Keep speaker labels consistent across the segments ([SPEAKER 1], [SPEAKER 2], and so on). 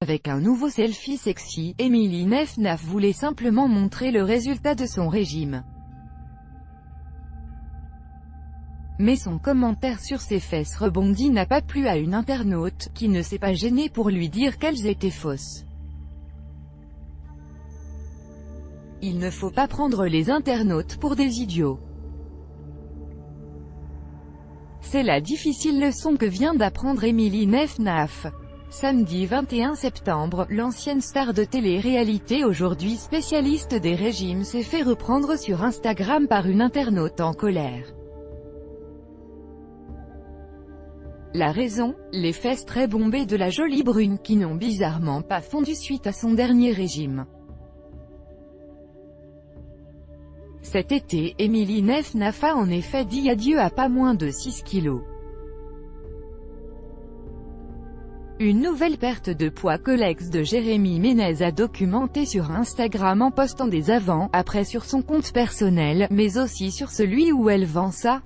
[SPEAKER 1] Avec un nouveau selfie sexy, Emily Nefnaf voulait simplement montrer le résultat de son régime. Mais son commentaire sur ses fesses rebondies n'a pas plu à une internaute, qui ne s'est pas gênée pour lui dire qu'elles étaient fausses. Il ne faut pas prendre les internautes pour des idiots. C'est la difficile leçon que vient d'apprendre Emily Nefnaf. Samedi 21 septembre, l'ancienne star de télé-réalité aujourd'hui spécialiste des régimes s'est fait reprendre sur Instagram par une internaute en colère. La raison? Les fesses très bombées de la jolie brune qui n'ont bizarrement pas fondu suite à son dernier régime. Cet été, Emily Nefnaf a en effet dit adieu à pas moins de 6 kilos. Une nouvelle perte de poids que l'ex de Jérémy Ménez a documentée sur Instagram en postant des avant-après sur son compte personnel, mais aussi sur celui où elle vend sa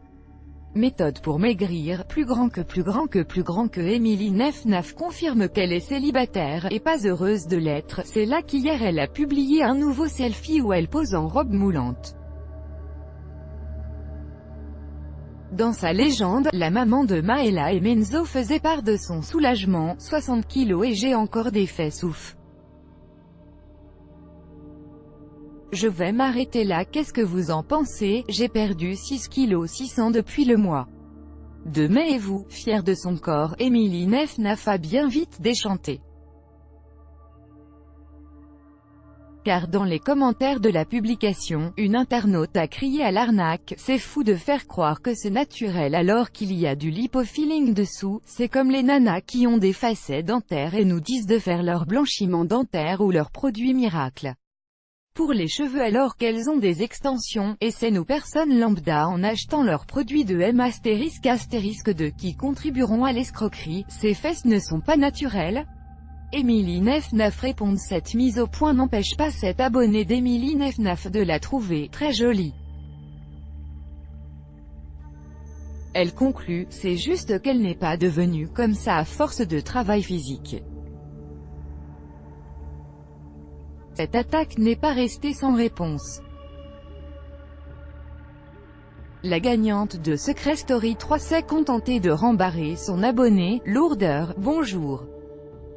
[SPEAKER 1] méthode pour maigrir. Plus grand que Emily Nefnaf confirme qu'elle est célibataire, et pas heureuse de l'être. C'est là qu'hier elle a publié un nouveau selfie où elle pose en robe moulante. Dans sa légende, la maman de Maëla et Menzo faisait part de son soulagement, 60 kilos et j'ai encore des fesses ouf. Je vais m'arrêter là, qu'est-ce que vous en pensez? J'ai perdu 6 kilos 600 depuis le mois de mai et vous, fière de son corps, Emily Nefnaf a bien vite déchanté. Car dans les commentaires de la publication, une internaute a crié à l'arnaque, c'est fou de faire croire que c'est naturel alors qu'il y a du lipofilling dessous, c'est comme les nanas qui ont des facettes dentaires et nous disent de faire leur blanchiment dentaire ou leur produit miracle pour les cheveux alors qu'elles ont des extensions, et c'est nous personnes lambda en achetant leurs produits de M***** qui contribueront à l'escroquerie, ces fesses ne sont pas naturelles. Emily Nefnaf répond. Cette mise au point n'empêche pas cette abonnée d'Emily Nefnaf de la trouver très jolie. Elle conclut, c'est juste qu'elle n'est pas devenue comme ça à force de travail physique. Cette attaque n'est pas restée sans réponse. La gagnante de Secret Story 3 s'est contentée de rembarrer son abonné, lourdeur, bonjour.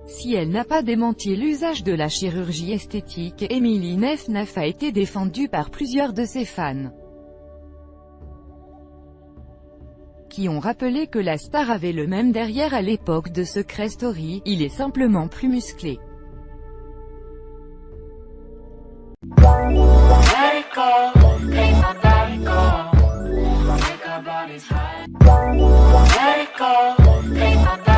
[SPEAKER 1] Si elle n'a pas démenti l'usage de la chirurgie esthétique, Emily Nefnaf a été défendue par plusieurs de ses fans, qui ont rappelé que la star avait le même derrière à l'époque de Secret Story, il est simplement plus musclé. Let it go, make my body go, make our bodies high. Let it go, make my body